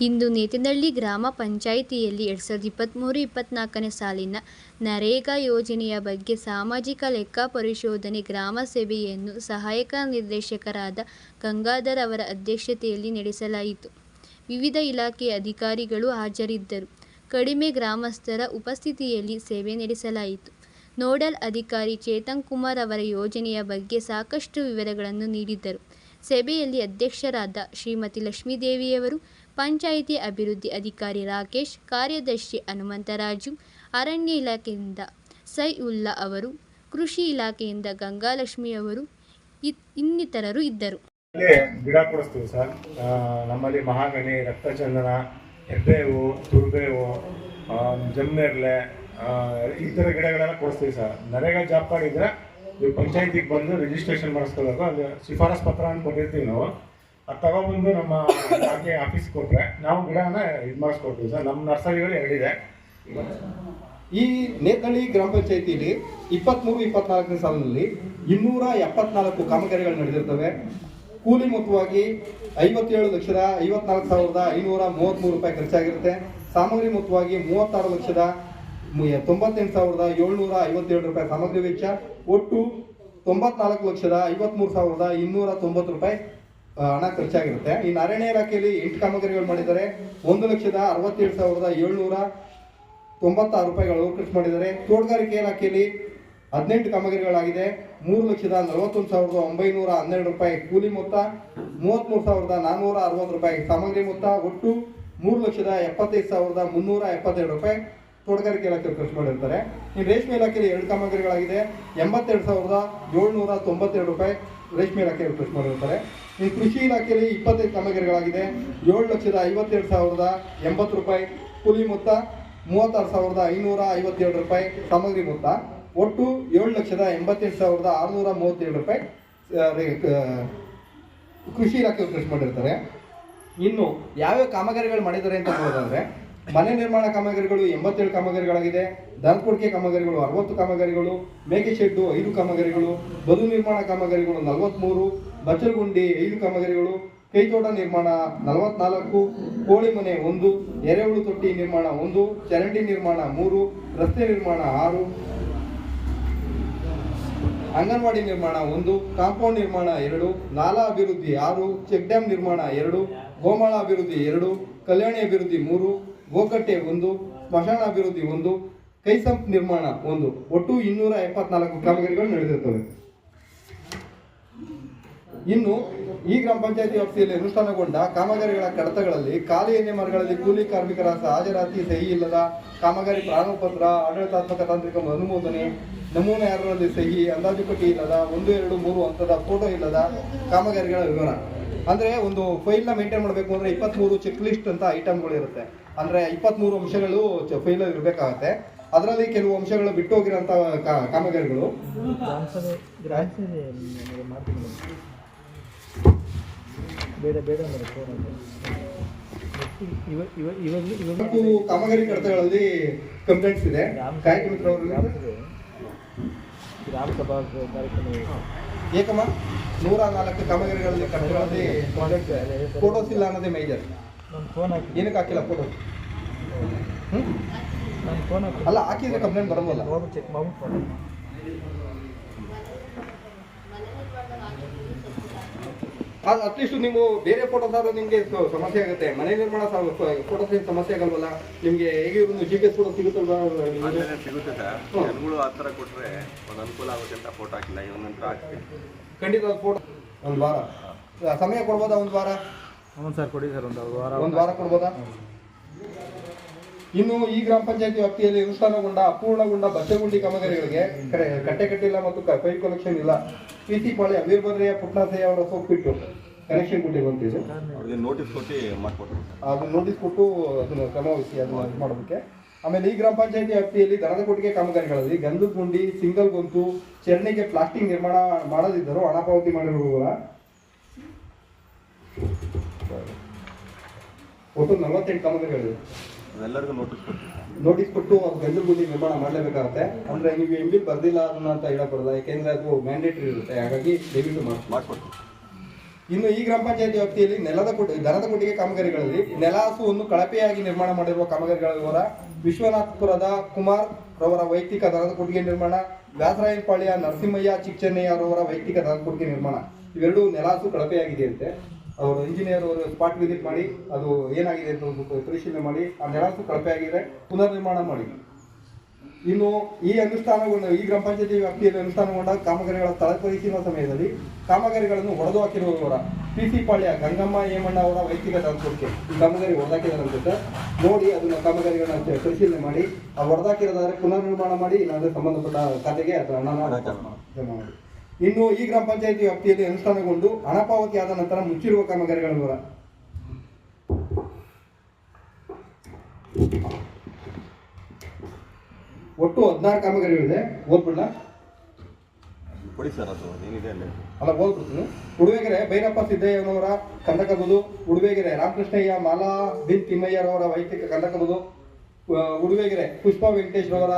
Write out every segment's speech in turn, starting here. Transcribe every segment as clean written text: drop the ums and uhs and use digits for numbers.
ಇಂದು ನೇತನಹಳ್ಳಿ ಗ್ರಾಮ ಪಂಚಾಯಿತಿಯಲ್ಲಿ 2023-24ನೇ ಸಾಲಿನ ನರೇಗಾ ಯೋಜನೆಯ ಬಗ್ಗೆ ಸಾಮಾಜಿಕ ಲೆಕ್ಕ ಪರಿಶೋಧನೆ ಗ್ರಾಮ ಸಭೆಯನ್ನು ಸಹಾಯಕ ನಿರ್ದೇಶಕರಾದ ಗಂಗಾಧರ್ ಅವರ ಅಧ್ಯಕ್ಷತೆಯಲ್ಲಿ ನಡೆಸಲಾಯಿತು. ವಿವಿಧ ಇಲಾಖೆಯ ಅಧಿಕಾರಿಗಳು ಹಾಜರಿದ್ದರು. ಕಡಿಮೆ ಗ್ರಾಮಸ್ಥರ ಉಪಸ್ಥಿತಿಯಲ್ಲಿ ಸಭೆ ನಡೆಸಲಾಯಿತು. ನೋಡಲ್ ಅಧಿಕಾರಿ ಚೇತನ್ ಕುಮಾರ್ ಅವರ ಯೋಜನೆಯ ಬಗ್ಗೆ ಸಾಕಷ್ಟು ವಿವರಗಳನ್ನು ನೀಡಿದರು. ಸಭೆಯಲ್ಲಿ ಅಧ್ಯಕ್ಷರಾದ ಶ್ರೀಮತಿ ಲಕ್ಷ್ಮೀದೇವಿಯವರು, ಪಂಚಾಯಿತಿ ಅಭಿವೃದ್ಧಿ ಅಧಿಕಾರಿ ರಾಕೇಶ್, ಕಾರ್ಯದರ್ಶಿ ಹನುಮಂತರಾಜು, ಅರಣ್ಯ ಇಲಾಖೆಯಿಂದ ಸೈಉಲ್ಲಾ ಅವರು, ಕೃಷಿ ಇಲಾಖೆಯಿಂದ ಗಂಗಾಲಕ್ಷ್ಮಿ ಅವರು ಇನ್ನಿತರರು ಇದ್ದರು. ಗಿಡ ಕೊಡಿಸ್ತೀವಿ ಸರ್. ನಮ್ಮಲ್ಲಿ ಮಹಾಗಣಿ, ರಕ್ತಚಂದನ, ಹೆಬ್ಬೇವು, ತುರ್ಬೇವು, ಜಮ್ನೆರ್ಲೆ ಈ ಥರ ಗಿಡಗಳೆಲ್ಲ ಕೊಡಿಸ್ತೀವಿ ಸರ್. ನರೇಗಾ ಜಾಬ್ ಕಾರ್ಡ್ ಇದ್ದರೆ ನೀವು ಪಂಚಾಯತಿಗೆ ಬಂದು ರಿಜಿಸ್ಟ್ರೇಷನ್ ಮಾಡಿಸ್ಕೊಳ್ಳೋದು, ಅಲ್ಲಿ ಶಿಫಾರಸ್ ಪತ್ರ ಅಂತ ಕೊಟ್ಟಿರ್ತೀವಿ ನಾವು. ಅದು ತಗೊಬಂದು ನಮ್ಮ ಇಲಾಖೆ ಆಫೀಸ್ಗೆ ಕೊಟ್ಟರೆ ನಾವು ಗಿಡನ ಇದು ಮಾಡಿಸ್ಕೊಡ್ತೀವಿ ಸರ್. ನಮ್ಮ ನರ್ಸರಿಗಳು 2 ಇದೆ. ಈ ನೇತನಹಳ್ಳಿ ಗ್ರಾಮ ಪಂಚಾಯತಿಯಲ್ಲಿ 23-24ನೇ ಸಾಲಿನಲ್ಲಿ 274 ಕಾಮಗಾರಿಗಳು ನಡೆದಿರ್ತವೆ. ಕೂಲಿ ಮೊತ್ತವಾಗಿ 57,54,533 ರೂಪಾಯಿ ಖರ್ಚಾಗಿರುತ್ತೆ. ಸಾಮಗ್ರಿ ಮೊತ್ತವಾಗಿ 36,98,757 ರೂಪಾಯಿ ಸಾಮಗ್ರಿ ವೆಚ್ಚ. ಒಟ್ಟು 94,53,290 ರೂಪಾಯಿ ಹಣ ಖರ್ಚಾಗಿರುತ್ತೆ. ಇನ್ನು ಅರಣ್ಯ ಇಲಾಖೆಯಲ್ಲಿ 8 ಕಾಮಗಾರಿಗಳು ಮಾಡಿದ್ದಾರೆ. 1,67,796 ರೂಪಾಯಿಗಳು ಖರ್ಚು ಮಾಡಿದ್ದಾರೆ. ತೋಟಗಾರಿಕೆ ಇಲಾಖೆಯಲ್ಲಿ 18 ಕಾಮಗಾರಿಗಳಾಗಿದೆ. 3,41,912 ರೂಪಾಯಿ ಕೂಲಿ ಮೊತ್ತ, 33,460 ರೂಪಾಯಿ ಸಾಮಗ್ರಿ ಮೊತ್ತ. ಒಟ್ಟು 3,75,372 ರೂಪಾಯಿ ತೋಟಗಾರಿಕೆ ಇಲಾಖೆ ಖರ್ಚು ಮಾಡಿರ್ತಾರೆ. ಇನ್ನು ರೇಷ್ಮೆ ಇಲಾಖೆಯಲ್ಲಿ 2 ಕಾಮಗಾರಿಗಳಾಗಿದೆ. 82,792 ರೂಪಾಯಿ ರೇಷ್ಮೆ ಇಲಾಖೆ ಖರ್ಚು ಮಾಡಿರ್ತಾರೆ. ಇನ್ನು ಕೃಷಿ ಇಲಾಖೆಯಲ್ಲಿ 25 ಕಾಮಗಾರಿಗಳಾಗಿದೆ. 7,52,080 ರೂಪಾಯಿ ಕೂಲಿ ಮೊತ್ತ, 36,557 ರೂಪಾಯಿ ಸಾಮಗ್ರಿ ಮೊತ್ತ. ಒಟ್ಟು 7,88,637 ರೂಪಾಯಿ ಕೃಷಿ ಇಲಾಖೆ ಖರ್ಚು ಮಾಡಿರ್ತಾರೆ. ಇನ್ನು ಯಾವ್ಯಾವ ಕಾಮಗಾರಿಗಳು ಮಾಡಿದ್ದಾರೆ ಅಂತ ನೋಡೋದಾದ್ರೆ, ಮನೆ ನಿರ್ಮಾಣ ಕಾಮಗಾರಿಗಳು 87 ಕಾಮಗಾರಿಗಳಾಗಿದೆ. ದನಕೊಡಿಕೆ ಕಾಮಗಾರಿಗಳು 60 ಕಾಮಗಾರಿಗಳು, ಮೇಕೆ ಶೆಡ್ಡು 5 ಕಾಮಗಾರಿಗಳು, ಬದು ನಿರ್ಮಾಣ ಕಾಮಗಾರಿಗಳು 43, ಬಚ್ಚಲಗುಂಡಿ 5 ಕಾಮಗಾರಿಗಳು, ಕೈತೋಟ ನಿರ್ಮಾಣ 44, ಕೋಳಿ ಮನೆ 1, ಎರೆಹುಳು ತೊಟ್ಟಿ ನಿರ್ಮಾಣ 1, ಚರಂಡಿ ನಿರ್ಮಾಣ 3, ರಸ್ತೆ ನಿರ್ಮಾಣ 6, ಅಂಗನವಾಡಿ ನಿರ್ಮಾಣ 1, ಕಾಂಪೌಂಡ್ ನಿರ್ಮಾಣ 2, ನಾಲಾ ಅಭಿವೃದ್ಧಿ 6, ಚೆಕ್ ಡ್ಯಾಮ್ ನಿರ್ಮಾಣ 2, ಗೋಮಾಳ ಅಭಿವೃದ್ಧಿ 2, ಕಲ್ಯಾಣಿ ಅಭಿವೃದ್ಧಿ 3, ಗೋಕಟ್ಟೆ 1, ಸ್ಮಶಾನ ಅಭಿವೃದ್ಧಿ 1, ಕೈಸಂಪ್ ನಿರ್ಮಾಣ 1. ಒಟ್ಟು 274 ಕಾಮಗಾರಿಗಳು ನಡೆದಿರ್ತವೆ. ಇನ್ನು ಈ ಗ್ರಾಮ ಪಂಚಾಯತಿ ವ್ಯಾಪ್ತಿಯಲ್ಲಿ ಅನುಷ್ಠಾನಗೊಂಡ ಕಾಮಗಾರಿಗಳ ಕಡತಗಳಲ್ಲಿ ಖಾಲಿ ಎಣ್ಣೆ ಮರಗಳಲ್ಲಿ ಕೂಲಿ ಕಾರ್ಮಿಕರ ಹಾಜರಾತಿ, ಸಹಿ ಇಲ್ಲದ ಕಾಮಗಾರಿ ಪ್ರಾರಂಭಪತ್ರ, ಆಡಳಿತಾತ್ಮಕ ತಾಂತ್ರಿಕ ಅನುಮೋದನೆ, ನಮೂನೆ 6ರಲ್ಲಿ ಸಹಿ, ಅಂದಾಜು ಪಟ್ಟಿ ಇಲ್ಲದ 1, 2, 3 ಹಂತದ ಫೋಟೋ ಇಲ್ಲದ ಕಾಮಗಾರಿಗಳ ವಿವರ. ಅಂದರೆ ಒಂದು ಫೈಲ್ನ ಮೇಂಟೈನ್ ಮಾಡಬೇಕು ಅಂದರೆ 23 ಚೆಕ್ ಲಿಸ್ಟ್ ಅಂತ ಐಟಮ್ಗಳು ಇರುತ್ತೆ. ಅಂದರೆ 23 ಅಂಶಗಳು ಫೈಲಲ್ಲಿ ಇರಬೇಕಾಗತ್ತೆ. ಅದರಲ್ಲಿ ಕೆಲವು ಅಂಶಗಳು ಬಿಟ್ಟು ಹೋಗಿರೋಂಥ ಕಾಮಗಾರಿಗಳು. ಕಾಮಗಾರಿ ಕಡತಗಳಲ್ಲಿ ಕಂಪ್ಲೇಂಟ್ಸ್ ಇದೆ. ಕಾಯಕ ಮಿತ್ರ ಅವರು ಏಕಮ 104 ಕಾಮಗಾರಿಗಳಲ್ಲಿ ಕಡತಗಳಲ್ಲಿ ಫೋಟೋಸ್ ಇಲ್ಲ ಅನ್ನೋದೇ ಮೇಜರ್. ಏನಕ್ಕೆ ಹಾಕಿಲ್ಲ ಫೋಟೋ? ಅಲ್ಲ, ಹಾಕಿದ್ರೆ ಕಂಪ್ಲೇಂಟ್ ಬರೋಲ್ಲ. ಅಟ್ಲೀಸ್ಟ್ ನೀವು ಬೇರೆ ಫೋಟೋಸ್ ಆದ್ರೆ ನಿಮಗೆ ಸಮಸ್ಯೆ ಆಗುತ್ತೆ. ಮನೆ ನಿರ್ಮಾಣ ಫೋಟೋಸ್ ಸಮಸ್ಯೆ ಆಗಲ್ವಲ್ಲ ನಿಮಗೆ? ಹೇಗೆ GPS ಫೋಟೋ ಸಿಗುತ್ತಲ್ವಾ? ಸಿಗುತ್ತೆ ಸರ್. ಜನಗಳು ಆ ಥರ ಕೊಟ್ಟರೆ ಒಂದು ಅನುಕೂಲ ಆಗುತ್ತೆ ಅಂತ ಫೋಟೋ ಹಾಕಿಲ್ಲ. ಇವನ ನಂತರ ಹಾಕ್ತೀನಿ ಖಂಡಿತ. ಫೋಟೋ ಒಂದು ವಾರ ಸಮಯ ಕೊಡ್ಬೋದಾ? ಒಂದು ವಾರ? ಹ್ಞೂ ಸರ್, ಕೊಡಿ ಸರ್. ಒಂದು ವಾರ ಕೊಡ್ಬೋದಾ? ಇನ್ನು ಈ ಗ್ರಾಮ ಪಂಚಾಯತಿ ವ್ಯಾಪ್ತಿಯಲ್ಲಿ ಅನುಷ್ಠಾನಗೊಂಡ ಅಪೂರ್ಣಗೊಂಡ ಬಚ್ಚಗುಂಡಿ ಕಾಮಗಾರಿಗಳಿಗೆ ಕಟ್ಟೆ ಕಟ್ಟಿಲ್ಲ ಮತ್ತು ಪೈಪ್ ಕನೆಕ್ಷನ್ ಇಲ್ಲ. PC ಪಾಳ್ಯ ವೀರಭದ್ರಯ್ಯ ಪುಟ್ನಾಥಯ್ಯ ಅವರ ಸೋಪಿಟ್ಟು ಕನೆಕ್ಷನ್ ಕೊಟ್ಟಿರುವಂತಿದೆ. ನೋಟಿಸ್ ಕೊಟ್ಟು ಮಾಡಿಕೊಡ್ತೀವಿ. ಅದನ್ನ ನೋಟಿಸ್ ಕೊಟ್ಟು ಅದನ್ನು ಕ್ರಮವಹಿಸಿ ಅದನ್ನ ಇದು ಮಾಡೋದಕ್ಕೆ. ಆಮೇಲೆ ಈ ಗ್ರಾಮ ಪಂಚಾಯತಿ ವ್ಯಾಪ್ತಿಯಲ್ಲಿ ದನದ ಕೊಟ್ಟಿಗೆ ಕಾಮಗಾರಿಗಳಲ್ಲಿ ಗಂಧದ ಗುಂಡಿ, ಸಿಂಗಲ್ ಗೊಂತು, ಚರಂಡಿಗೆ ಪ್ಲಾಸ್ಟಿಕ್ ನಿರ್ಮಾಣ ಮಾಡದಿದ್ದರೂ ಹಣ ಪಾವತಿ ಮಾಡಿರುವವರ ಒಟ್ಟು 48 ಕಾಮಗಾರಿಗಳಿವೆ. ಎಲ್ಲರಿಗೂ ನೋಟಿಸ್ ಕೊಟ್ಟು ಅದು ಗಂಧದ ಗುಂಡಿ ನಿರ್ಮಾಣ ಮಾಡಲೇಬೇಕಾಗುತ್ತೆ. ಅಂದರೆ ನೀವು MB ಬರ್ದಿಲ್ಲ ಅದನ್ನ ಅಂತ ಹೇಳಕ್ ಬರಲ್ಲ, ಯಾಕೆಂದ್ರೆ ಅದು ಮ್ಯಾಂಡೇಟರಿ ಇರುತ್ತೆ. ಹಾಗಾಗಿ ದಯವಿಟ್ಟು ಮಾಡಿಕೊಡ್ತೀವಿ. ಇನ್ನು ಈ ಗ್ರಾಮ ಪಂಚಾಯತಿ ವ್ಯಾಪ್ತಿಯಲ್ಲಿ ದನದ ಕೊಟ್ಟಿಗೆ ಕಾಮಗಾರಿಗಳಲ್ಲಿ ನೆಲಹಾಸುವನ್ನು ಕಳಪೆಯಾಗಿ ನಿರ್ಮಾಣ ಮಾಡಿರುವ ಕಾಮಗಾರಿಗಳ ವಿಶ್ವನಾಥಪುರದ ಕುಮಾರ್ ರವರ ವೈಯಕ್ತಿಕ ದನದ ಕೊಟ್ಟಿಗೆ ನಿರ್ಮಾಣ, ವ್ಯಾಸರಾಯನಪಾಳ್ಯ ನರಸಿಂಹಯ್ಯ ಚಿಕ್ಕಚೆನ್ನಯ್ಯರವರ ವೈಯಕ್ತಿಕ ದನದ ಕೊಟ್ಟಿಗೆ ನಿರ್ಮಾಣ. ಇವೆರಡು ನೆಲಹಾಸು ಕಳಪೆಯಾಗಿದೆ ಅಂತೆ. ಅವರು ಇಂಜಿನಿಯರ್ ಅವರು ಸ್ಪಾಟ್ ವಿಸಿಟ್ ಮಾಡಿ ಅದು ಏನಾಗಿದೆ ಅಂತ ಪರಿಶೀಲನೆ ಮಾಡಿ ಆ ನೆಲಹಾಸು ಕಳಪೆಯಾಗಿದೆ, ಪುನರ್ ನಿರ್ಮಾಣ ಮಾಡಿ. ಇನ್ನು ಈ ಗ್ರಾಮ ಪಂಚಾಯತಿ ವ್ಯಾಪ್ತಿಯಲ್ಲಿ ಅನುಷ್ಠಾನಗೊಂಡ ಕಾಮಗಾರಿಗಳ ಸ್ಥಳ ಪರಿಶೀಲನಾ ಸಮಯದಲ್ಲಿ ಕಾಮಗಾರಿಗಳನ್ನು ಹೊಡೆದು ಹಾಕಿರುವವರ PC ಪಾಳ್ಯ ಗಂಗಮ್ಮ ಏಮಣ್ಣ ಅವರ ವೈಯಕ್ತಿಕ ದನಕೊಟ್ಟಿಗೆ ಈ ಕಾಮಗಾರಿ ಹೊಡೆದಾಕಿದಾರಂತೆ. ನೋಡಿ ಅದನ್ನ ಕಾಮಗಾರಿಗಳನ್ನ ಪರಿಶೀಲನೆ ಮಾಡಿ ಆ ಹೊಡೆದಾಕಿರೋದಾದ್ರೆ ಪುನರ್ ನಿರ್ಮಾಣ ಮಾಡಿ, ಇಲ್ಲಾಂದ್ರೆ ಸಂಬಂಧಪಟ್ಟ ಖಾತೆಗೆ ಅದರ ಹಣನ ಜಮಾ ಮಾಡಿ. ಇನ್ನು ಈ ಗ್ರಾಮ ಪಂಚಾಯತಿ ವ್ಯಾಪ್ತಿಯಲ್ಲಿ ಅನುಷ್ಠಾನಗೊಂಡು ಹಣ ಪಾವತಿ ಆದ ನಂತರ ಮುಚ್ಚಿರುವ ಕಾಮಗಾರಿಗಳ ವಿವರ. ಒಟ್ಟು 16 ಕಾಮಗಾರಿಗಳಿದೆ. ಓದ್ಬಿಡ್ಲ? ಕೊಡಿ ಸರ್, ಅದು ಏನಿದೆ ಅಲ್ಲಿ ಅಲ್ಲ, ಓದ್ಬಿಡ್ತೀನಿ. ಉಡುವೆಗೆರೆ ಭೈರಪ್ಪ ಸಿದ್ದಯ್ಯನವರ ಕಂದಕಬುದು, ಉಡುವೆಗೆರೆ ರಾಮಕೃಷ್ಣಯ್ಯ ಮಾಲಾ ಬಿನ್ ತಿಮ್ಮಯ್ಯರವರ ವೈಯಕ್ತಿಕ ಕಂದಕಬುದು, ಉಡುವೆಗೆರೆ ಪುಷ್ಪ ವೆಂಕಟೇಶ್ವರವರ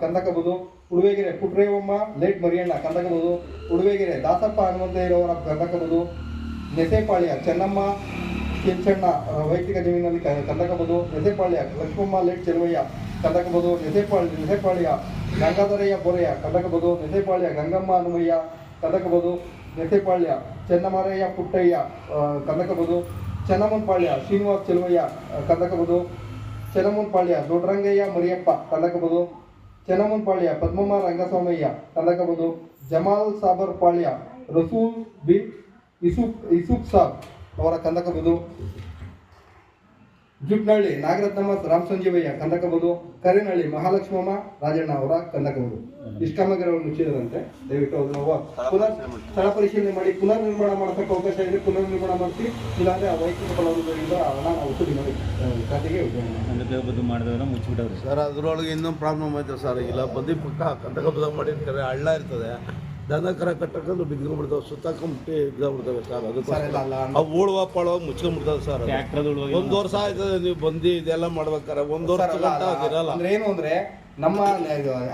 ಕಂದಕಬುದು, ಉಡುವೆಗೆರೆ ಪುಟ್ರೇವಮ್ಮ ಲೇಟ್ ಮರಿಯಣ್ಣ ಕಂದಕಬುದು, ಉಡುವೆಗೆರೆ ದಾಸಪ್ಪ ಹನುಮಂತಯ್ಯರವರ ಕಂದಕಬುದು, ನೆಸೆಪಾಳ್ಯ ಚೆನ್ನಮ್ಮ ಕೆಂಚಣ್ಣ ವೈಯಕ್ತಿಕ ಜಮೀನಲ್ಲಿ ಕಂದಕಬುದು, ನೆಸೆಪಾಳ್ಯ ಲಕ್ಷ್ಮಮ್ಮ ಲೇಟ್ ಚೆಲುವಯ್ಯ ಕಂದಕಬುದು, ನೆಸೆಪಾಳ್ಯ ಗಂಗಾಧರಯ್ಯ ಬೋರಯ್ಯ ಕಂದಕಬುದು, ನೆಸೆಪಾಳ್ಯ ಗಂಗಮ್ಮ ಹನುಮಯ್ಯ ಕಂದಕಬುದು, ನೆಸೆಪಾಳ್ಯ ಚೆನ್ನಮರಯ್ಯ ಪುಟ್ಟಯ್ಯ ಕಂದಕಬುದು, ಚೆನ್ನಮ್ಮನಪಾಳ್ಯ ಶ್ರೀನಿವಾಸ್ ಚೆಲುವಯ್ಯ ಕಂದಕಬುದು, ಚೆನ್ನಮ್ಮನಪಾಳ್ಯ ದೊಡ್ಡರಂಗಯ್ಯ ಮರಿಯಪ್ಪ ಕಂದಕಬುದು, ಚೆನ್ನಮ್ಮನಪಾಳ್ಯ ಪದ್ಮಮ್ಮ ರಂಗಸ್ವಾಮಯ್ಯ ಕಂದಕಬುದು, ಜಮಾಲ್ ಸಾಬರ್ ಪಾಳ್ಯ ರಸೂಲ್ ಬಿನ್ ಇಸುಫ್ ಸಾಬ್ ಅವರ ಕಂದಕಬುದು, ಜುಟ್ನಹಳ್ಳಿ ನಾಗರತ್ನಮ್ಮ ರಾಮ್ ಸಂಜೀವಯ್ಯ ಕಂದಕಬುದು, ಕರೇನಹಳ್ಳಿ ಮಹಾಲಕ್ಷ್ಮಮ್ಮ ರಾಜಣ್ಣ ಅವರ ಕಂದಕಬುದು. ಇಷ್ಟು ಕಾಮಗಾರಿಗಳನ್ನು ಮುಚ್ಚಿದರಂತೆ. ದಯವಿಟ್ಟು ಅದನ್ನು ಪುನರ್ ಸ್ಥಳ ಪರಿಶೀಲನೆ ಮಾಡಿ ಪುನರ್ ನಿರ್ಮಾಣ ಮಾಡೋದಕ್ಕೆ ಅವಕಾಶ ಇದೆ, ಪುನರ್ ನಿರ್ಮಾಣ ಮಾಡಿಸಿ. ಇಲ್ಲಾಂದ್ರೆ ಆ ವೈಯಕ್ತಿಕ ಫಲಾನುಭವಿಗಳಿಂದ ಹಣ ವಸೂಲಿ ಮಾಡಿ ಖಾತೆಗೆ ಮಾಡಿದ್ರೆ ಮುಚ್ಚಿಬಿಟ್ಟವ್ರಿ ಸರ್. ಅದರೊಳಗೆ ಇನ್ನೊಂದು ಪ್ರಾಬ್ಲಮ್ ಐತೆ ಸರ್. ಇಲ್ಲ ಬದಿ ಪಕ್ಕ ಕಂದಕಬದ ಮಾಡಿರ್ತಾರೆ, ಹಳ್ಳ ಇರ್ತದೆ, ದನ ಕರ ಕಟ್ಟಕೊಂಡು ಬಿದ್ಕೊಂಡ್ಬಿಡ್ತಾವೆ, ಸುತ್ತಾಕೊಂಡ್ಬಿಟ್ಟು ಬಿದ್ದಾಗ್ಬಿಡ್ತವೆ ಸರ್. ಅದಕ್ಕೆ ಅವು ಉಳುವ ಪಾಳುವ ಮುಚ್ಕೊಂಡ್ಬಿಡ್ತಾವೆ ಸರ್. 1 ವರ್ಷ ಆಯ್ತದೆ ನೀವು ಬಂದು ಇದೆಲ್ಲ ಮಾಡ್ಬೇಕಾರೆ 1 ವರ್ಷ ಇರಲ್ಲ. ಅಂದ್ರೆ ಏನು ಅಂದ್ರೆ ನಮ್ಮ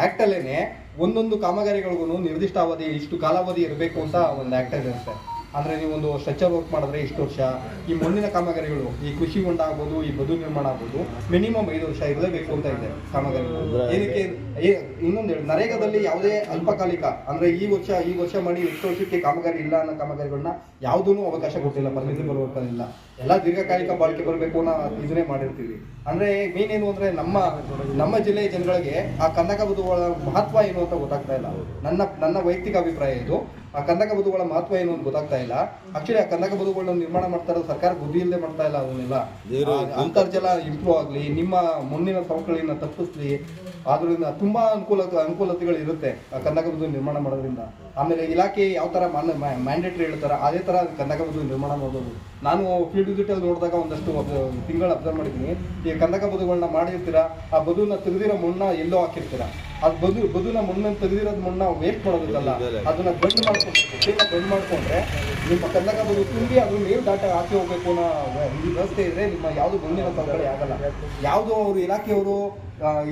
ಆಕ್ಟ್ ಅಲ್ಲೇನೆ ಒಂದೊಂದು ಕಾಮಗಾರಿಗಳಿಗೂ ನಿರ್ದಿಷ್ಟ ಅವಧಿ ಇಷ್ಟು ಕಾಲಾವಧಿ ಇರಬೇಕು ಅಂತ ಒಂದು ಆಕ್ಟ್ ಇದೆ ಸರ್. ಅಂದ್ರೆ ನೀವು ಒಂದು ಸ್ಟ್ರಕ್ಚರ್ ವರ್ಕ್ ಮಾಡಿದ್ರೆ ಇಷ್ಟು ವರ್ಷ, ಈ ಮಣ್ಣಿನ ಕಾಮಗಾರಿಗಳು ಈ ಕೃಷಿ ಹೊಂಡ ಆಗ್ಬೋದು, ಈ ಬದು ನಿರ್ಮಾಣ ಆಗ್ಬೋದು, ಮಿನಿಮಮ್ 5 ವರ್ಷ ಇರಲೇಬೇಕು ಅಂತ ಇದೆ ಕಾಮಗಾರಿಗಳು. ಏನಕ್ಕೆ ಇನ್ನೊಂದು ಹೇಳಿ, ನರೇಗಾದಲ್ಲಿ ಯಾವುದೇ ಅಲ್ಪಕಾಲಿಕ ಅಂದ್ರೆ ಈ ವರ್ಷ ಮಾಡಿ ಎಷ್ಟು ವರ್ಷಕ್ಕೆ ಕಾಮಗಾರಿ ಇಲ್ಲ ಅನ್ನೋ ಕಾಮಗಾರಿಗಳನ್ನ ಯಾವುದೂ ಅವಕಾಶ ಕೊಟ್ಟಿಲ್ಲ, ಪರ್ಮಿಸಿಬಲ್ ವರ್ಕ್ ಇಲ್ಲ. ಎಲ್ಲ ದೀರ್ಘಕಾಲಿಕ ಬಾಳಿಕೆ ಬರಬೇಕು ಅನ್ನೋ ಇದನ್ನೇ ಮಾಡಿರ್ತೀವಿ. ಅಂದ್ರೆ ಮೇನ್ ಏನು ಅಂದ್ರೆ ನಮ್ಮ ಜಿಲ್ಲೆಯ ಜನಗಳಿಗೆ ಆ ಕಂದಕಬದುಗಳ ಮಹತ್ವ ಏನು ಅಂತ ಗೊತ್ತಾಗ್ತಾ ಇಲ್ಲ. ನನ್ನ ವೈಯಕ್ತಿಕ ಅಭಿಪ್ರಾಯ ಇದು. ಆ ಕಂದಕಬದುಗಳ ಮಹತ್ವ ಏನು ಅಂತ ಗೊತ್ತಾಗ್ತಾ ಇಲ್ಲ. ಆಕ್ಚುಲಿ ಆ ಕಂದಕಬದುಗಳನ್ನ ನಿರ್ಮಾಣ ಮಾಡ್ತಾ ಇರೋದು ಸರ್ಕಾರ ಬುದ್ಧಿ ಇಲ್ಲದೆ ಮಾಡ್ತಾ ಇಲ್ಲ. ಅದನ್ನೆಲ್ಲ ಅಂತರ್ಜಲ ಇಂಪ್ರೂವ್ ಆಗಲಿ, ನಿಮ್ಮ ಮಣ್ಣಿನ ಸವಕಳಿನ ತಪ್ಪಿಸ್ಲಿ, ಆದ್ರಿಂದ ತುಂಬಾ ಅನುಕೂಲತೆಗಳು ಇರುತ್ತೆ ಆ ಕಂದಕಬದು ನಿರ್ಮಾಣ ಮಾಡೋದ್ರಿಂದ. ಆಮೇಲೆ ಇಲಾಖೆ ಯಾವ ತರ ಮ್ಯಾಂಡೇಟರಿ ಹೇಳ್ತಾರ ಅದೇ ತರ ಕಂದಕಬದು ನಿರ್ಮಾಣ ಮಾಡೋದು. ನಾನು ಫೀಲ್ಡ್ ವಿಸಿಟ್ ಅಲ್ಲಿ ನೋಡಿದಾಗ ಒಂದಷ್ಟು ತಿಂಗಳು ಅಬ್ಸರ್ವ್ ಮಾಡಿದ್ದೀನಿ. ಈ ಕಂದಕಬದುಗಳನ್ನ ಮಾಡಿರ್ತೀರಾ, ಆ ಬದುನ ತೆಗೆದಿರೋ ಮಣ್ಣ ಎಲ್ಲೋ ಹಾಕಿರ್ತೀರಾ. ಅದು ಬದುನ ಮಣ್ಣನ್ನು ತೆಗೆದಿರೋದು ಮಣ್ಣ ವೇಸ್ಟ್ ಮಾಡೋದಿಲ್ಲ, ಅದನ್ನ ಬಂಡ್ ಮಾಡ್ಕೊಂಡ್ರೆ ನಿಮ್ಮ ಕಂದಕಬದು ತುಂಬಿ ಅದ್ರ ಮೇಲ್ ದಾಟ ಹಾಕಿ ಹೋಗ್ಬೇಕು ಅನ್ನೋ ವ್ಯವಸ್ಥೆ ಇದ್ರೆ ನಿಮ್ಮ ಯಾವುದು ಮಣ್ಣಿನ ಸವಕಳಿ ಆಗಲ್ಲ. ಯಾವುದು ಅವರು ಇಲಾಖೆಯವರು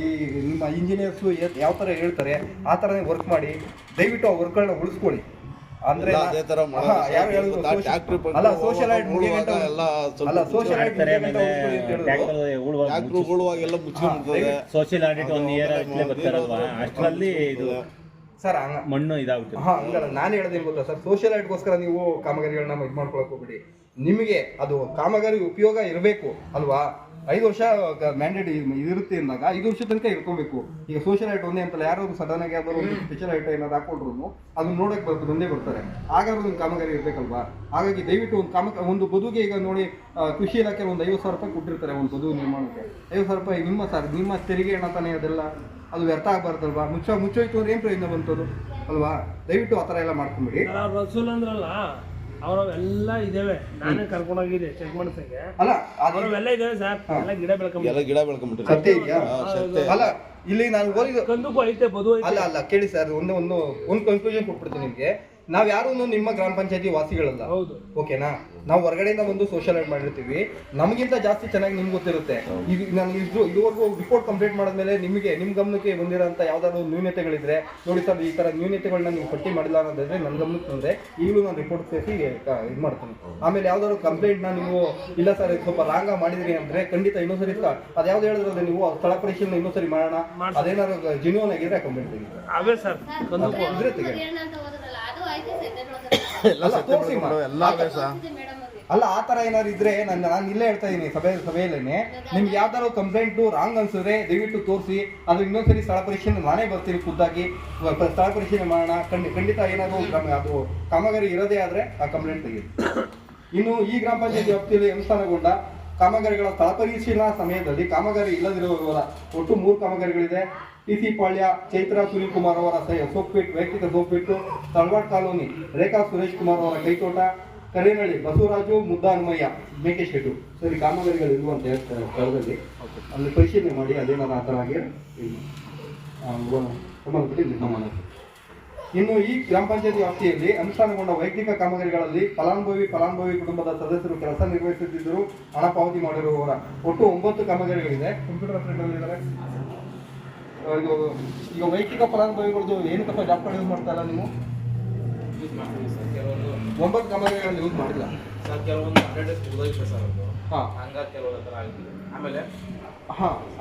ಈ ನಿಮ್ಮ ಇಂಜಿನಿಯರ್ಸು ಯಾವ ಥರ ಹೇಳ್ತಾರೆ ಆ ಥರನೇ ವರ್ಕ್ ಮಾಡಿ. ದಯವಿಟ್ಟು ಆ ವರ್ಕ್ಗಳನ್ನ ಉಳಿಸ್ಕೊಳ್ಳಿ. ಅಂದ್ರೆ ಯಾರು ಹೇಳಿದ್ರು ಸೋಷಿಯಲೈಟ್ ಸೋಷಿಯಲ್ ಆಡಿಟ್ 1 ಇಯರ್ ಬರ್ತಾರಲ್ವಾ, ಅಷ್ಟರಲ್ಲಿ ಇದು ಸರ್ ಮಣ್ಣು ಇದಾಗುತ್ತೆ. ಹಂಗಲ್ಲ, ನಾನು ಹೇಳೋದೇನು ಗೊತ್ತಾ ಸರ್, ಸೋಷಿಯಲ್ ಆಡಿಟ್ಗೋಸ್ಕರ ನೀವು ಕಾಮಗಾರಿಗಳನ್ನ ಇದು ಮಾಡ್ಕೊಳಕ್ ಹೋಗ್ಬಿಡಿ. ನಿಮಗೆ ಅದು ಕಾಮಗಾರಿ ಉಪಯೋಗ ಇರಬೇಕು ಅಲ್ವಾ. 5 ವರ್ಷ ಮ್ಯಾಂಡೇಟ್ ಇರುತ್ತೆ ಅಂದಾಗ 5 ವರ್ಷ ತನಕ ಇಟ್ಕೊಬೇಕು. ಈಗ ಸೋಷಿಯಲ್ ಐಟ್ ಒಂದೇ ಅಂತಲ್ಲ, ಯಾರು ಸಡನ್ ಆಗಿ ಯಾವ್ದಾದ್ರು ಒಂದು ಸ್ಪೆಷಲ್ ಐಟ್ ಏನಾದ್ರು ಹಾಕೊಂಡ್ರು ಅದನ್ನ ನೋಡಕ್ ಬಂದೇ ಬರ್ತಾರೆ. ಹಾಗಾದ್ರೂ ಒಂದು ಕಾಮಗಾರಿ ಇರ್ಬೇಕಲ್ವಾ. ಹಾಗಾಗಿ ದಯವಿಟ್ಟು ಒಂದು ಬದುಗೆ ಈಗ ನೋಡಿ, ಕೃಷಿ ಇಲಾಖೆ ಒಂದು 50,000 ರೂಪಾಯಿ ಕೊಟ್ಟಿರ್ತಾರೆ ಒಂದು ಬದು ನಿರ್ಮಾಣಕ್ಕೆ. 50,000 ರೂಪಾಯಿ ನಿಮ್ಮ ತೆರಿಗೆ ಹಣ ತಾನೇ, ಅದೆಲ್ಲ ಅದು ವ್ಯರ್ಥ ಆಗಬಾರ್ದಲ್ವಾ. ಮುಚ್ಚೋಯ್ತು ಅಂದ್ರೆ ಏನು ಪ್ರಯೋಜನ ಬಂತದು ಅಲ್ವಾ. ದಯವಿಟ್ಟು ಆ ಥರ ಎಲ್ಲ ಮಾಡ್ಕೊಂಬಿಡಿ. ರಸೂಲ್ ಅಂದ್ರಲ್ಲ, ಅವರೆಲ್ಲ ಇದಾವೆ, ನಾನೇ ಕರ್ಕೊಂಡೋಗಿದ್ದೆ ಚೆಕ್ ಮಾಡ್ಸಕ್ಕೆ. ಅಲ್ಲ ಅವರೆಲ್ಲ ಇದಾವೆ ಸರ್, ಎಲ್ಲ ಗಿಡ ಬೆಳ್ಕೊಂಡ್ಬಿಟ್ಟು ಸತ್ಯ ಇದೆಯಾ? ಅಲ್ಲ ಇಲ್ಲಿ ನಾನು ಓದಿದ್ದು ಕಂದುಕು ಐತೆ, ಬದು ಐತೆ. ಅಲ್ಲ ಕೇಳಿ ಸರ್, ಒಂದು ಕನ್ಕ್ಲೂಷನ್ ಕೊಟ್ಬಿಡ್ತೀನಿ ನಿಮಗೆ. ನಾವ್ ಯಾರು ನಿಮ್ಮ ಗ್ರಾಮ ಪಂಚಾಯತಿ ವಾಸಿಗಳಲ್ಲ. ಹೌದು. ಓಕೆನಾ? ನಾವು ಹೊರಗಡೆಯಿಂದ ಬಂದು ಸೋಷಿಯಲ್ ಆಡ್ ಮಾಡಿರ್ತೀವಿ. ನಮಗಿಂತ ಜಾಸ್ತಿ ಚೆನ್ನಾಗಿ ನಿಮ್ಗೆ ಗೊತ್ತಿರುತ್ತೆ. ಈಗ ನಾನು ಇದುವರೆಗೂ ರಿಪೋರ್ಟ್ ಕಂಪ್ಲೀಟ್ ಮಾಡಿದ್ಮೇಲೆ ನಿಮ್ ಗಮನಕ್ಕೆ ಬಂದಿರೋಂಥ ಯಾವ್ದಾದ್ರು ನ್ಯೂನತೆಗಳಿದ್ರೆ, ನೋಡಿ ಸರ್ ಈ ತರ ನ್ಯೂನತೆಗಳನ್ನ ನೀವು ಪಟ್ಟಿ ಮಾಡಿಲ್ಲ ಅನ್ನೋದಾದ್ರೆ ನನ್ನ ಗಮನಕ್ಕೆ ಬಂದ್ರೆ ಈಗಲೂ ನಾನು ರಿಪೋರ್ಟ್ ಸೇರಿಸಿ ಇದು ಮಾಡ್ತೀನಿ. ಆಮೇಲೆ ಯಾವ್ದಾದ್ರು ಕಂಪ್ಲೇಂಟ್ ನೀವು ಇಲ್ಲ ಸರ್ ಸ್ವಲ್ಪ ರಾಂಗ ಮಾಡಿದ್ರಿ ಅಂದ್ರೆ ಖಂಡಿತ ಇನ್ನೊಂದ್ಸರಿ ಅದ್ಯಾವ್ದು ಹೇಳಿದ್ರೆ ನೀವು ಸ್ಥಳ ಪರಿಶೀಲನೆ ಇನ್ನೊಂದ್ಸರಿ ಮಾಡೋಣ, ಅದೇನಾದ್ರು ಜಿನ್ಯೂನ್ ಆಗಿದ್ರೆ ಕಂಪ್ಲೇಂಟ್ ತೆಗಿ. ಅವೇ ಸರ್ ಇದ್ರೆ ತೆಗಿ. ಅಲ್ಲ ಆ ತರ ಏನಾದ್ರು ಇದ್ರೆ ನಾನು ಇಲ್ಲೇ ಹೇಳ್ತಾ ಇದೀನಿ ಸಭೆಯಲ್ಲೇನೆ, ನಿಮ್ಗೆ ಯಾವ್ದಾದ್ರು ಕಂಪ್ಲೇಂಟ್ ರಾಂಗ್ ಅನ್ಸಿದ್ರೆ ದಯವಿಟ್ಟು ತೋರಿಸಿ, ಅದು ಇನ್ನೊಂದ್ಸರಿ ಸ್ಥಳ ಪರಿಶೀಲನೆ ನಾನೇ ಬರ್ತೀನಿ ಖುದ್ದಾಗಿ, ಸ್ಥಳ ಪರಿಶೀಲನೆ ಮಾಡೋಣ. ಖಂಡಿತ ಏನಾದ್ರು ಅದು ಕಾಮಗಾರಿ ಇರೋದೇ ಆದ್ರೆ ಆ ಕಂಪ್ಲೇಂಟ್ ತೆಗಿ. ಇನ್ನು ಈ ಗ್ರಾಮ ಪಂಚಾಯತಿ ವ್ಯಾಪ್ತಿಯಲ್ಲಿ ಅನುಷ್ಠಾನಗೊಂಡ ಕಾಮಗಾರಿಗಳ ಸ್ಥಳ ಪರಿಶೀಲನಾ ಸಮಯದಲ್ಲಿ ಕಾಮಗಾರಿ ಇಲ್ಲದಿರುವವರ ಒಟ್ಟು 3 ಕಾಮಗಾರಿಗಳಿದೆ. TC ಪಾಳ್ಯ ಚೈತ್ರ ಸುನೀಲ್ ಕುಮಾರ್ ಅವರ ಸೋಪ್ಪಿಟ್ಟು ವೈಯಕ್ತಿಕ ಸೋಪ್ಪಿಟ್ಟು, ತಳವಾಡ್ ಕಾಲೋನಿ ರೇಖಾ ಸುರೇಶ್ ಕುಮಾರ್ ಅವರ ಕೈತೋಟ, ಕರೇನಹಳ್ಳಿ ಬಸವರಾಜು ಮುದ್ದಾಹನುಮಯ್ಯ ಮೇಕೆಶೆಟ್ಟು. ಸರಿ, ಕಾಮಗಾರಿಗಳು ಇರುವಂತ ಸ್ಥಳದಲ್ಲಿ ಅಲ್ಲಿ ಪರಿಶೀಲನೆ ಮಾಡಿ ಅದೇನಾದ್ರು ಆ ಥರ ಆಗಿ ಸಂಬಂಧಪಟ್ಟು ನಿರ್ಣಯ ಮಾಡೋದು. ಇನ್ನು ಈ ಗ್ರಾಮ ಪಂಚಾಯತಿ ವ್ಯಾಪ್ತಿಯಲ್ಲಿ ಅನುಷ್ಠಾನಗೊಂಡ ವೈಯಕ್ತಿಕ ಕಾಮಗಾರಿಗಳಲ್ಲಿ ಫಲಾನುಭವಿ ಕುಟುಂಬದ ಸದಸ್ಯರು ಕೆಲಸ ನಿರ್ವಹಿಸುತ್ತಿದ್ದರೂ ಹಣ ಪಾವತಿ ಮಾಡಿರುವವರ ಒಟ್ಟು 9 ಕಾಮಗಾರಿಗಳಿದೆ. ಕಂಪ್ಯೂಟರ್ ಆಪರೇಟರ್ಗಳಿದ್ದಾರೆ. ಇದು ಈಗ ವೈಯಕ್ತಿಕ ಫಲಾನುಭವಿಗಳದ್ದು ಏನು ತಪ್ಪ ಜಾಬ್ ಕಾರ್ಡ್ ಯೂಸ್ ಮಾಡ್ತಾ ಇಲ್ಲ ನೀವು? 9 ಕಾಮಗಾರಿಗಳಲ್ಲಿ ಯೂಸ್ ಮಾಡಿಲ್ಲ ಸರ್. ಕೆಲವೊಂದು 100 ಡೇಸ್ ಮುಗಿದೋಗಿದೆ ಸರ್ ಅದು. ಹಾಂ, ಹಂಗಾಗಿ ಕೆಲವೊಂದು ಥರ ಆಗಿದೆ. ಆಮೇಲೆ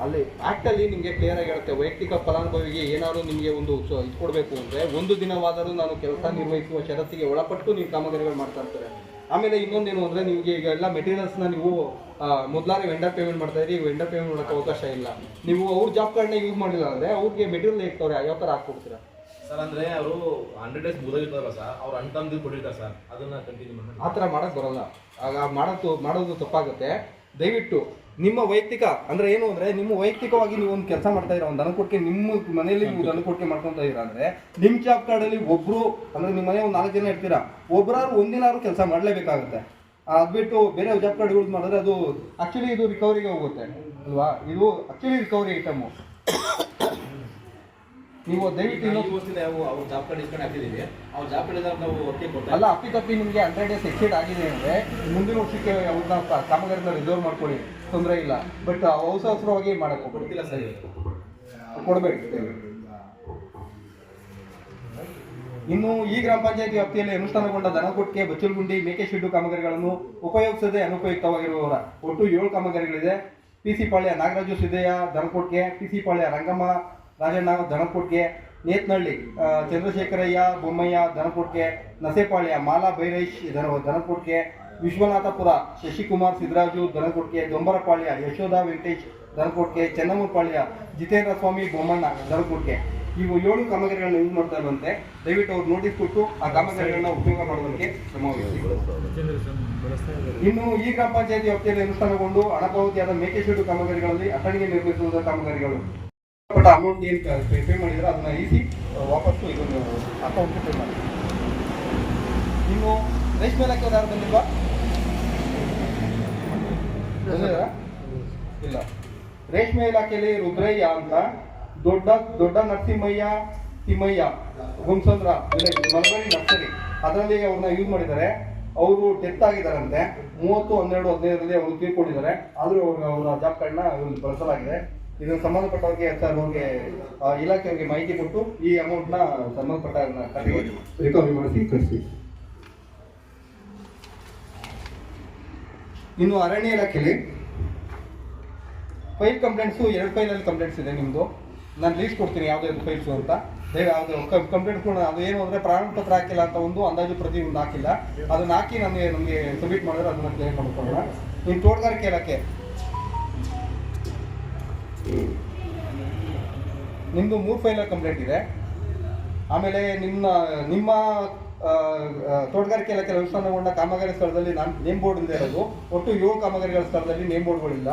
ಅಲ್ಲಿ ಆ್ಯಕ್ಟಲ್ಲಿ ನಿಮಗೆ ಕ್ಲಿಯರ್ ಆಗಿ ಹೇಳುತ್ತೆ, ವೈಯಕ್ತಿಕ ಫಲಾನುಭವಿಗೆ ಏನಾದ್ರು ನಿಮಗೆ ಒಂದು ಇದು ಕೊಡಬೇಕು ಅಂದರೆ 1 ದಿನವಾದರೂ ನಾನು ಕೆಲಸ ನಿರ್ವಹಿಸುವ ಷರತ್ತಿಗೆ ಒಳಪಟ್ಟು ನೀವು ಕಾಮಗಾರಿಗಳು ಮಾಡ್ತಾ ಇರ್ತಾರೆ. ಆಮೇಲೆ ಇನ್ನೊಂದೇನು ಅಂದರೆ ನಿಮಗೆ ಈಗ ಎಲ್ಲ ಮೆಟೀರಿಯಲ್ಸ್ನ ನೀವು ಮೊದಲಾರೆ ವೆಂಡರ್ ಪೇಮೆಂಟ್ ಮಾಡ್ತಾ ಇದ್ದೀರಿ, ವೆಂಡರ್ ಪೇಮೆಂಟ್ ಮಾಡೋಕ್ಕೆ ಅವಕಾಶ ಇಲ್ಲ. ನೀವು ಅವ್ರ ಜಾಬ್ ಕಾರ್ಡ್ನ ಯೂಸ್ ಮಾಡಿಲ್ಲ ಅಂದರೆ ಅವ್ರಿಗೆ ಮೆಟೀರಿಯಲ್ ಇರ್ತವ್ರೆ, ಯಾವ ಥರ ಹಾಕ್ಕೊಡ್ತೀರಾ ಸರ್? ಅಂದರೆ ಅವರು 100 ಡೇಸ್ ಮುಗಿದೋಗಿರ್ತಾರಲ್ಲ ಸರ್, ಅವ್ರು ಅನ್ಕಂದು ಕೊಟ್ಟಿರ್ತಾರೆ ಸರ್, ಅದನ್ನು ಕಂಟಿನ್ಯೂ ಮಾಡಿ. ಆ ಥರ ಮಾಡೋಕ್ಕೆ ಬರೋಲ್ಲ. ಆಗ ಮಾಡೋದು ತಪ್ಪಾಗುತ್ತೆ. ದಯವಿಟ್ಟು ನಿಮ್ಮ ವೈಯಕ್ತಿಕ ಅಂದರೆ ಏನು ಅಂದರೆ ನಿಮ್ಮ ವೈಯಕ್ತಿಕವಾಗಿ ನೀವು ಒಂದು ಕೆಲಸ ಮಾಡ್ತಾ ಇರೋ ಒಂದು ದನಕೊಟ್ಟಿಗೆ ನಿಮ್ಮ ಮನೆಯಲ್ಲಿ ನೀವು ದನಕೊಟ್ಟಿಗೆ ಮಾಡ್ಕೊತಾ ಇದ್ದೀರಾ ಅಂದರೆ ನಿಮ್ಮ ಜಾಬ್ ಕಾರ್ಡಲ್ಲಿ ಒಬ್ಬರು ಅಂದರೆ ನಿಮ್ಮ ಮನೆ ಒಂದು 4 ಜನ ಇರ್ತೀರಾ, ಒಬ್ಬರಾದ್ರು ಒಂದಿನಾದ್ರು ಕೆಲಸ ಮಾಡಲೇಬೇಕಾಗುತ್ತೆ. ಅದು ಬಿಟ್ಟು ಬೇರೆ ಜಾಬ್ ಕಾರ್ಡ್ ಯೂಸ್ ಮಾಡಿದ್ರೆ ಅದು ಆ್ಯಕ್ಚುಲಿ ಇದು ರಿಕವರಿಗೆ ಹೋಗುತ್ತೆ ಅಲ್ವಾ? ಇದು ಆ್ಯಕ್ಚುಲಿ ರಿಕವರಿ ಐಟಮು. ನೀವು ದಯವಿಟ್ಟು ಅವ್ರು ಜಾಬ್ ಕಾರ್ಡ್ ಇಸ್ಕೊಂಡು ಹಾಕಿದ್ದೀವಿ, ಅವ್ರು ಜಾಬ್ ಕಾರ್ಡ್ ನಾವು ವರ್ಕಿಂಗ್ ಕೊಡ್ತಾ ಅಲ್ಲ, ಅಪ್ಪಿತಪ್ಪಿ ನಿಮಗೆ 100 ಡೇಸ್ ಎಕ್ಸೀಡ್ ಆಗಿದೆ ಅಂದರೆ ಮುಂದಿನ ವರ್ಷಕ್ಕೆ ಅವ್ರನ್ನ ಕಾಮಗಾರಿನ ರಿಸರ್ವ್ ಮಾಡ್ಕೊಳ್ಳಿ, ತೊಂದರೆ ಇಲ್ಲ. ಬಟ್ ಅವಸರವಾಗಿ ಮಾಡಕ್ಕೆ ಕೊಡ್ತಿಲ್ಲ ಸರ್, ಕೊಡಬೇಡಿ. ಇನ್ನು ಈ ಗ್ರಾಮ ಪಂಚಾಯತಿ ವ್ಯಾಪ್ತಿಯಲ್ಲಿ ಅನುಷ್ಠಾನಗೊಂಡ ದನಕೊಟ್ಟಿಗೆ, ಬಚ್ಚಲಗುಂಡಿ, ಮೇಕೆಶೆಡ್ಡು ಕಾಮಗಾರಿಗಳನ್ನು ಉಪಯೋಗಿಸದೆ ಅನುಪಯುಕ್ತವಾಗಿರುವವರ ಒಟ್ಟು 7 ಕಾಮಗಾರಿಗಳಿದೆ. TC ಪಾಳ್ಯ ನಾಗರಾಜು ಸಿದ್ದಯ್ಯ ದನಕೊಟ್ಟಿಗೆ, TC ಪಾಳ್ಯ ರಂಗಮ್ಮ ರಾಜಣ್ಣ ದನಕೊಟ್ಟಿಗೆ, ನೇತ್ನಹಳ್ಳಿ ಚಂದ್ರಶೇಖರಯ್ಯ ಬೊಮ್ಮಯ್ಯ ದನಕೊಟ್ಟಿಗೆ, ನಸೆಪಾಳ್ಯ ಮಾಲಾ ಬೈರೇಶ್ ದನಕೊಟ್ಟಿಗೆ, ವಿಶ್ವನಾಥಪುರ ಶಶಿಕುಮಾರ್ ಸಿದ್ದರಾಜು ದನಕೊಟ್ಟಿಗೆ, ದೊಂಬರಪಾಳ್ಯ ಯಶೋಧ ವೆಂಕಟೇಶ್ ದನಕೊಟ್ಟಿಗೆ, ಚೆನ್ನಮೂರ್ಪಾಳ್ಯ ಜಿತೇಂದ್ರ ಸ್ವಾಮಿ ಬೊಮ್ಮಣ್ಣ ದನಕೊಟ್ಟಿಗೆ. ಇವು 7 ಕಾಮಗಾರಿಗಳನ್ನ ಯೂಸ್ ಮಾಡ್ತಾ ಇರುವಂತೆ ದಯವಿಟ್ಟು ಅವ್ರು ನೋಟಿಸ್ ಕೊಟ್ಟು ಆ ಕಾಮಗಾರಿಗಳನ್ನ ಉಪಯೋಗ ಮಾಡೋದಕ್ಕೆ ಶ್ರಮವಹಿಸಿ. ಇನ್ನು ಈ ಗ್ರಾಮ ಪಂಚಾಯತಿ ವ್ಯಾಪ್ತಿಯಲ್ಲಿ ಅನುಷ್ಠಾನಗೊಂಡು ಹಣ ಪಾವತಿಯಾದ ಮೇಕೆಶೆಡ್ಡು ಕಾಮಗಾರಿಗಳಲ್ಲಿ ಅಟ್ಟಣಿಗೆ ನಿರ್ಮಿಸುವ ಕಾಮಗಾರಿಗಳು ಅಮೌಂಟ್ ಏನು ಪೇ ಮಾಡಿದ್ರೆ ಅದನ್ನ ಈಸಿ ವಾಪಸ್ಸು ಇದನ್ನು ಅಕೌಂಟ್ಗೆ ಪೇ ಮಾಡಿ. ಇನ್ನು ರೇಷ್ಮೆ ಇಲಾಖೆ ಯಾರು ಬಂದಿಲ್ವಾ? ಇಲ್ಲ. ರೇಷ್ಮೆ ಇಲಾಖೆಯಲ್ಲಿ ರುದ್ರಯ್ಯ ಅಂತ ದೊಡ್ಡ ನರಸಿಂಹಯ್ಯ ತಿಮ್ಮಯ್ಯ ಗುಮ್ಸಂದ್ರ ಮಲಬರಿ ನರ್ಸರಿ ಅದರಲ್ಲಿ ಅವ್ರನ್ನ ಯೂಸ್ ಮಾಡಿದ್ದಾರೆ. ಅವರು ಡೆತ್ ಆಗಿದ್ದಾರಂತೆ 30/12/15 ಅವರು ತೀರ್ಕೊಂಡಿದ್ದಾರೆ. ಆದರೂ ಅವರ ಜಾಬ್ ಕಾರ್ಡ್ನ ಬಳಸಲಾಗಿದೆ. ಇದನ್ನು ಸಂಬಂಧಪಟ್ಟವ್ರಿಗೆ ಅವ್ರಿಗೆ ಇಲಾಖೆಯವರಿಗೆ ಮಾಹಿತಿ ಕೊಟ್ಟು ಈ ಅಮೌಂಟ್ನ ಸಂಬಂಧಪಟ್ಟ ಖಾತೆಗೆ ರಿಕವರಿ ಮಾಡಿಸಿ ಕಳಿಸಿ. ಇನ್ನು ಅರಣ್ಯ ಇಲಾಖೆಯಲ್ಲಿ ಫೈಲ್ ಕಂಪ್ಲೇಂಟ್ಸು 2 ಫೈಲಲ್ಲಿ ಕಂಪ್ಲೇಂಟ್ಸ್ ಇದೆ ನಿಮ್ಮದು. ನಾನು ಲೀಸ್ಟ್ ಕೊಡ್ತೀನಿ ಯಾವುದಾದ್ರು ಫೈಲ್ಸು ಅಂತ. ಯಾವುದು ಕಂಪ್ಲೇಂಟ್ಸ್ಗಳನ್ನ ಅದು ಏನು ಅಂದರೆ ಪ್ರಾರಂಭ ಪತ್ರ ಹಾಕಿಲ್ಲ ಅಂತ ಒಂದು ಅಂದಾಜು ಪ್ರತಿ ಒಂದು ಹಾಕಿಲ್ಲ, ಅದನ್ನು ಹಾಕಿ ನಮಗೆ ಸಬ್ಮಿಟ್ ಮಾಡಿದ್ರೆ ಅದನ್ನು ಕ್ಲಿಯರ್ ಮಾಡ್ಕೊಳ್ಳೋಣ. ಇನ್ನು ತೋಟಗಾರಿಕೆ ಇಲಾಖೆ ನಿಮ್ಮದು 3 ಫೈಲಲ್ಲಿ ಕಂಪ್ಲೇಂಟ್ ಇದೆ. ಆಮೇಲೆ ನಿಮ್ಮ ತೋಟಗಾರಿಕೆ ಇಲಾಖೆ ಅನುಷ್ಠಾನಗೊಂಡ ಕಾಮಗಾರಿ ಸ್ಥಳದಲ್ಲಿ ನೇಮ್ ಬೋರ್ಡ್ ಇಲ್ಲದೆ ಇರೋದು ಒಟ್ಟು 7 ಕಾಮಗಾರಿಗಳ ಸ್ಥಳದಲ್ಲಿ ನೇಮ್ ಬೋರ್ಡ್ಗಳಿಲ್ಲ.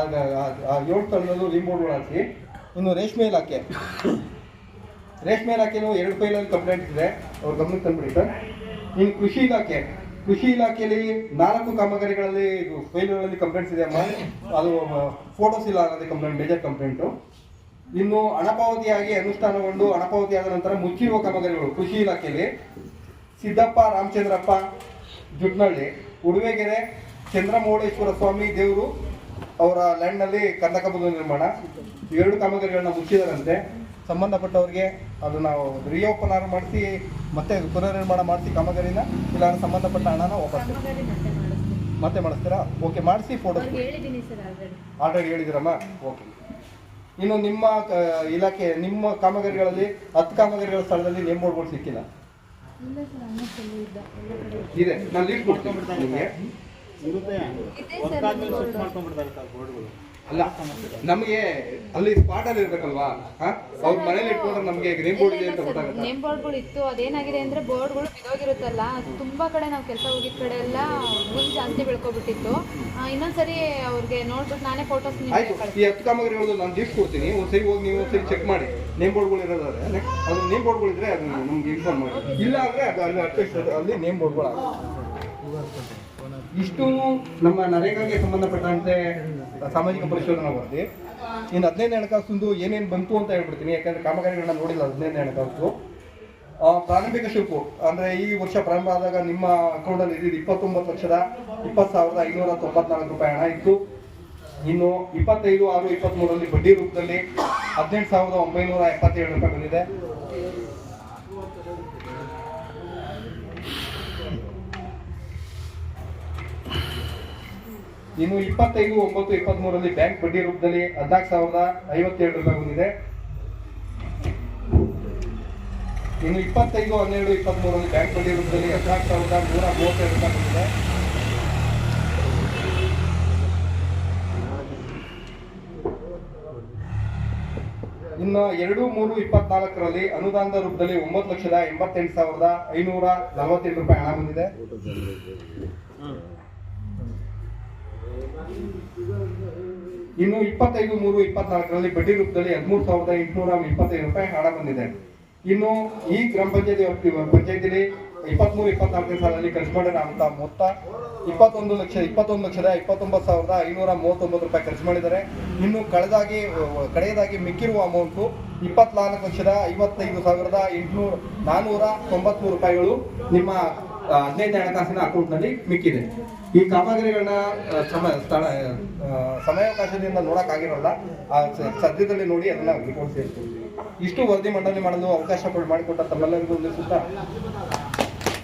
7 ಸ್ಥಳದಲ್ಲೂ ನೇಮ್ ಬೋರ್ಡ್ಗಳು ಹಾಕಿ. ಇನ್ನು ರೇಷ್ಮೆ ಇಲಾಖೆನೂ 2 ಫೈಲಲ್ಲಿ ಕಂಪ್ಲೇಂಟ್ ಇದೆ, ಅವ್ರ ಗಮನಕ್ಕೆ ತಂದ್ಬಿಡಿ ಸರ್. ಇನ್ನು ಕೃಷಿ ಇಲಾಖೆಯಲ್ಲಿ 4 ಕಾಮಗಾರಿಗಳಲ್ಲಿ ಫೈಲ್ಗಳಲ್ಲಿ ಕಂಪ್ಲೇಂಟ್ಸ್ ಇದೆ ಅಮ್ಮ. ಅದು ಫೋಟೋಸ್ ಇಲ್ಲ ಅನ್ನೋದೇ ಕಂಪ್ಲೇಂಟ್, ಮೇಜರ್ ಕಂಪ್ಲೇಂಟು. ಇನ್ನು ಹಣಪಾವತಿಯಾಗಿ ಅನುಷ್ಠಾನಗೊಂಡು ಹಣಪಾವತಿಯಾದ ನಂತರ ಮುಚ್ಚಿರುವ ಕಾಮಗಾರಿಗಳು ಕೃಷಿ ಇಲಾಖೆಯಲ್ಲಿ ಸಿದ್ದಪ್ಪ ರಾಮಚಂದ್ರಪ್ಪ ಜುಟ್ನಳ್ಳಿ, ಉಡುವೆಗೆರೆ ಚಂದ್ರಮೌಳೇಶ್ವರ ಸ್ವಾಮಿ ದೇವರು ಅವರ ಲ್ಯಾಂಡ್ನಲ್ಲಿ ಕಂದಕಬದು ನಿರ್ಮಾಣ. 2 ಕಾಮಗಾರಿಗಳನ್ನ ಮುಚ್ಚಿದಾರಂತೆ. ಸಂಬಂಧಪಟ್ಟವ್ರಿಗೆ ಅದು ನಾವು ರಿಓಪನ್ ಮಾಡಿಸಿ ಮತ್ತೆ ಪುನರ್ನಿರ್ಮಾಣ ಮಾಡಿಸಿ ಕಾಮಗಾರಿನ, ಇಲ್ಲ ಸಂಬಂಧಪಟ್ಟ ಹಣನ ವಾಪಸ್ ಮತ್ತೆ ಮಾಡಿಸ್ತೀರಾ? ಓಕೆ, ಮಾಡಿಸಿ ಫೋಟೋ ಆಲ್ರೆಡಿ ಹೇಳಿದಿರಮ್ಮ. ಓಕೆ. ಇನ್ನು ನಿಮ್ಮ ಇಲಾಖೆ ನಿಮ್ಮ ಕಾಮಗಾರಿಗಳಲ್ಲಿ 10 ಕಾಮಗಾರಿಗಳ ಸ್ಥಳದಲ್ಲಿ ನೇಮ್ ಬೋರ್ಡ್ಗಳು ಸಿಕ್ಕಿಲ್ಲ ಇದೆ. ನಾನು ಲೀಸ್ಟ್ ಕೊಡ್ತೀನಿ ನಿಮಗೆ. ಅಲ್ಲ, ನಮಗೆ ಅಲ್ಲಿ ಸ್ಪಾಟ್ ಅಲ್ಲಿ ಇರ್ಬೇಕಲ್ವಾ? ಅವ್ರ ಮನೇಲಿ ಇಟ್ಕೊಂಡ್ರೆ ನಮಗೆ ನೇಮ್ ಬೋರ್ಡ್ ಇದೆ ಅಂತ ಗೊತ್ತಾಗುತ್ತೆ. ನೇಮ್ ಬೋರ್ಡ್ಗಳು ಇತ್ತು, ಅದೇನಾಗಿದೆ ಅಂದ್ರೆ ಬೋರ್ಡ್ಗಳು ಬಿದ್ದೋಗಿರುತ್ತಲ್ಲ, ತುಂಬಾ ಕಡೆ ನಾವು ಕೆಲಸ ಹೋಗಿದ ಕಡೆ ಎಲ್ಲ ಹುಲ್ ಜಾಸ್ತಿ ಬೆಳ್ಕೊಬಿಟ್ಟಿತ್ತು. ಇನ್ನೊಂದ್ಸರಿ ಅವ್ರಿಗೆ ನೋಡ್ಬಿಟ್ಟು ನಾನೇ ಫೋಟೋಸ್ ಆಯ್ತು. ಈ 10 ಕಾಮಗಾರಿಗಳು ನಾನು ಲೀಸ್ಟ್ ಕೊಡ್ತೀನಿ, ಒಂದ್ಸರಿ ಹೋಗಿ ನೀವು ಒಂದ್ಸರಿ ಚೆಕ್ ಮಾಡಿ. ನೇಮ್ ಬೋರ್ಡ್ಗಳು ಇರೋದಾದ್ರೆ ಅದು ನೇಮ್ ಬೋರ್ಡ್ಗಳು ಇದ್ರೆ ಅದು ನಮ್ಗೆ ಇನ್ಫಾರ್ಮ್ ಮಾಡಿ. ಇಲ್ಲ ಅಂದ್ರೆ ಅದು ಅಲ್ಲಿ ನೇಮ್ ಬೋರ್ಡ್ಗಳು ಇಷ್ಟು ನಮ್ಮ ನರೇಗಾಗೆ ಸಂಬಂಧಪಟ್ಟಂತೆ ಸಾಮಾಜಿಕ ಪರಿಶೋಧನಾ ವರದಿ. ಇನ್ನು 15ನೇ ಹಣಕಾಸು ಏನೇನು ಬಂತು ಅಂತ ಹೇಳ್ಬಿಡ್ತೀನಿ, ಯಾಕಂದ್ರೆ ಕಾಮಗಾರಿಗಳನ್ನ ನೋಡಿಲ್ಲ. 15ನೇ ಹಣಕಾಸು ಪ್ರಾರಂಭಿಕ ಶುಲ್ಕು ಅಂದ್ರೆ ಈ ವರ್ಷ ಪ್ರಾರಂಭ ಆದಾಗ ನಿಮ್ಮ ಅಕೌಂಟಲ್ಲಿ ಇದ್ದಿದ್ದು 29,20,594 ರೂಪಾಯಿ ಹಣ ಇತ್ತು. ಇನ್ನು 25/6/23 ಬಡ್ಡಿ ರೂಪದಲ್ಲಿ 18,977 ರೂಪಾಯಿ ಬಂದಿದೆ. ಇನ್ನು 25/9/23 ಬ್ಯಾಂಕ್ ಬಡ್ಡಿ ರೂಪದಲ್ಲಿ 14,057 ರೂಪಾಯಿ ಬಂದಿದೆ. ಇನ್ನು 25/12/23 ಬ್ಯಾಂಕ್ ಬಡ್ಡಿ ರೂಪದಲ್ಲಿ 14,132 ರೂಪಾಯಿ ಬಂದಿದೆ. ಇನ್ನು 2/3/24 ಅನುದಾನದ ರೂಪದಲ್ಲಿ 9,88,547 ರೂಪಾಯಿ ಹಣ ಬಂದಿದೆ. ಇನ್ನು 25/3/24 ಬಡ್ಡಿ ರೂಪದಲ್ಲಿ 13,825 ರೂಪಾಯಿ ಹಣ ಬಂದಿದೆ. ಇನ್ನು ಈ ಗ್ರಾಮ ಪಂಚಾಯತಿಯಲ್ಲಿ 23-24 ಸಾಲಲ್ಲಿ ಖರ್ಚು ಮಾಡಿರುವಂತ ಮೊತ್ತ 21,29,539 ರೂಪಾಯಿ ಖರ್ಚು ಮಾಡಿದ್ದಾರೆ. ಇನ್ನು ಕಡೆಯದಾಗಿ ಮಿಕ್ಕಿರುವ ಅಮೌಂಟು 24,55,493 ರೂಪಾಯಿಗಳು ನಿಮ್ಮ 15ನೇ ಹಣಕಾಸಿನ ಅಕೌಂಟ್ನಲ್ಲಿ ಮಿಕ್ಕಿದೆ. ಈ ಕಾಮಗಾರಿಗಳನ್ನ ಸಮಯಾವಕಾಶದಿಂದ ನೋಡೋಕ್ಕಾಗಿರಲ್ಲ, ಸದ್ಯದಲ್ಲಿ ನೋಡಿ ಅದನ್ನ ರಿಪೋರ್ಟ್ ಸೇರಿಸ್ಕೊಳ್ತೀವಿ. ಇಷ್ಟು ವರದಿ ಮಂಡನೆ ಮಾಡಲು ಅವಕಾಶ ಮಾಡಿಕೊಟ್ಟ ತಮ್ಮೆಲ್ಲರಿಗೂ ಒಂದು ಸುತ್ತ